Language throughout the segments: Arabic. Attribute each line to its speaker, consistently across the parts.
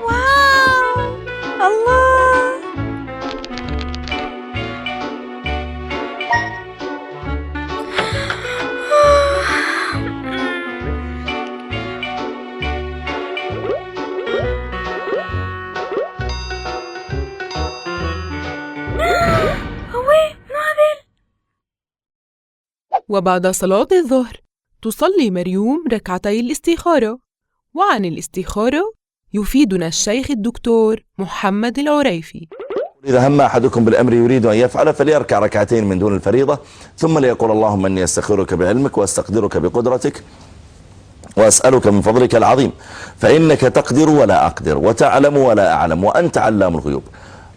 Speaker 1: واو، الله.
Speaker 2: وبعد صلاة الظهر تصلي مريوم ركعتي الاستخارة. وعن الاستخارة يفيدنا الشيخ الدكتور محمد العريفي.
Speaker 3: إذا هم أحدكم بالأمر يريد أن يفعل فليركع ركعتين من دون الفريضة، ثم ليقول اللهم إني أستخيرك بعلمك وأستقدرك بقدرتك وأسألك من فضلك العظيم، فإنك تقدر ولا أقدر وتعلم ولا أعلم وأنت علام الغيوب.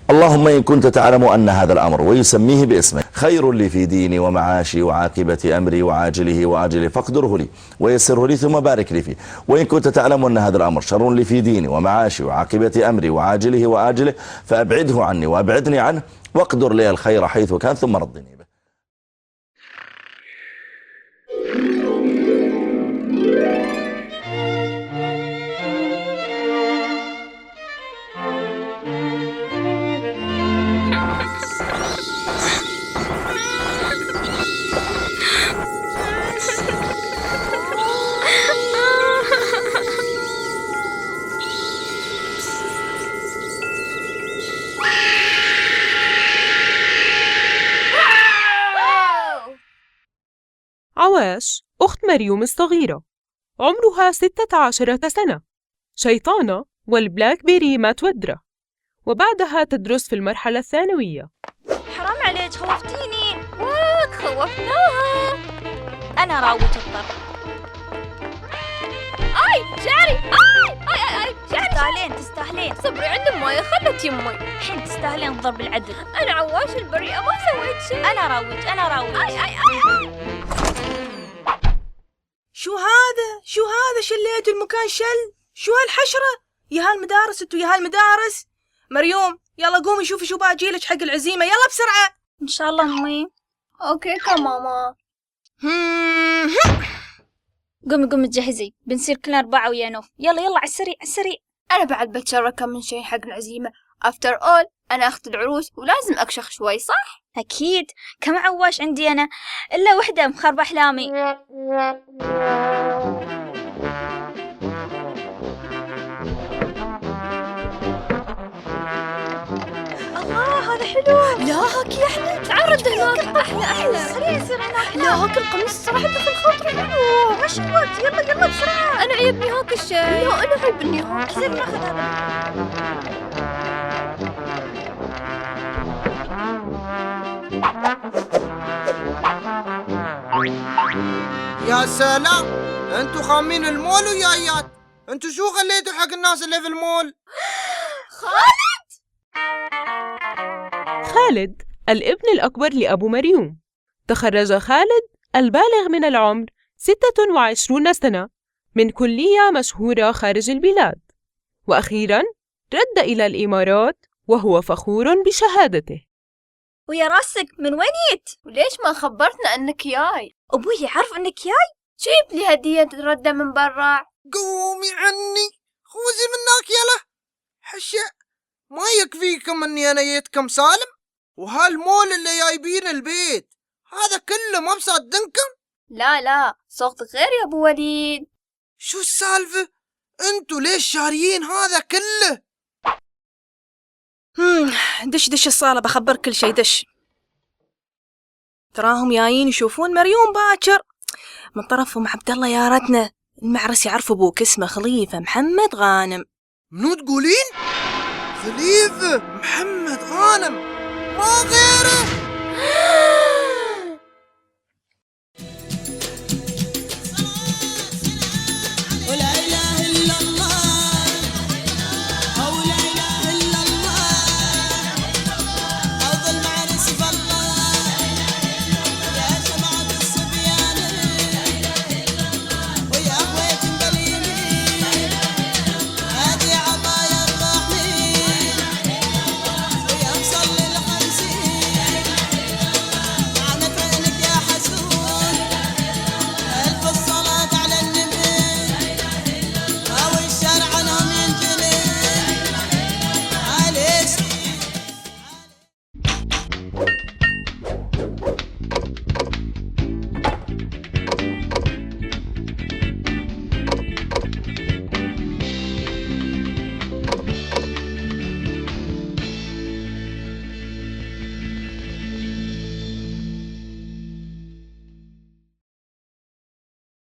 Speaker 3: اللهم إن كنت تعلم أن هذا الأمر ويسميه باسمه خير لي في ديني ومعاشي وعاقبة أمري وعاجله وآجله فاقدره لي ويسره لي ثم بارك لي فيه. وإن كنت تعلم أن هذا الأمر شر لي في ديني ومعاشي وعاقبة أمري وعاجله وآجله فأبعده عني وأبعدني عنه واقدر لي الخير حيث كان ثم ردني به.
Speaker 2: عواش أخت مريوم الصغيرة، عمرها 16 سنة، شيطانة والبلاك بيري ما تودره، وبعدها تدرس في المرحلة الثانوية.
Speaker 1: حرام عليك، خوفتيني. واك خوفتناها. أنا راوت الطرف. آي شعري، آي شعري. تستاهلين. صبري عند أمي، خلت يمي. الحين تستاهلين ضرب العدل. أنا عواش البريئة ما سويت شيء. أنا راوج. آي.
Speaker 4: شو هذا شليتوا المكان شل؟ شو هالحشرة؟ يا هالمدارس انتو يا هالمدارس. مريوم يلا قومي شوفي شو باجيلك حق العزيمة، يلا بسرعة.
Speaker 1: إن شاء الله أمي. أوكي ماما. قومي تجهزي، بنصير كلنا 4 ويا نوف. يلا على السريع.
Speaker 5: أنا بعد بتشارك من شيء حق العزيمة. After all أنا أخت العروس ولازم أكشخ شوي، صح؟
Speaker 1: أكيد، كم عواش عندي أنا، إلا وحدة مخرب أحلامي. الله هذا حلو.
Speaker 5: لا هاك أحلى، تعرض هناك. أحلى.
Speaker 1: خلينا نصير هناك.
Speaker 5: لا هاك القميص صراحة دخل خاطري حلو.
Speaker 1: وش الوقت؟ يلا بسرعة.
Speaker 5: أنا عيبني هاك الشيء. لا أنا عيبني هاك.
Speaker 1: زين ناخذ هذا.
Speaker 6: يا سلام، انتو خامين المول ويايات. انتو شو خليتوا حق الناس اللي في المول؟
Speaker 2: خالد الابن الأكبر لأبو مريوم. تخرج خالد البالغ من العمر 26 سنة من كلية مشهورة خارج البلاد، وأخيراً رد إلى الإمارات وهو فخور بشهادته.
Speaker 1: ويا راسك من وين جيت؟
Speaker 5: وليش ما خبرتنا أنك جاي؟
Speaker 1: أبوي يعرف أنك جاي؟
Speaker 5: جيب لي هدية ردة من برا.
Speaker 6: قومي عني، خوزي منك يلا. حشا ما يكفيكم اني انا جيتكم سالم؟ وهالمول اللي جايبين البيت هذا كله ما بصدقكم؟
Speaker 5: لا صوتك غير يا ابو وليد.
Speaker 6: شو السالفة؟ انتو ليش شاريين هذا كله؟
Speaker 4: دش الصالة بخبر كل شي. دش. تراهم جايين يشوفون مريوم باكر من طرفهم عبد الله يارتنا المعرس، يعرف ابوك اسمه خليفة محمد غانم.
Speaker 6: منو تقولين؟ خليفة محمد غانم ما غيره.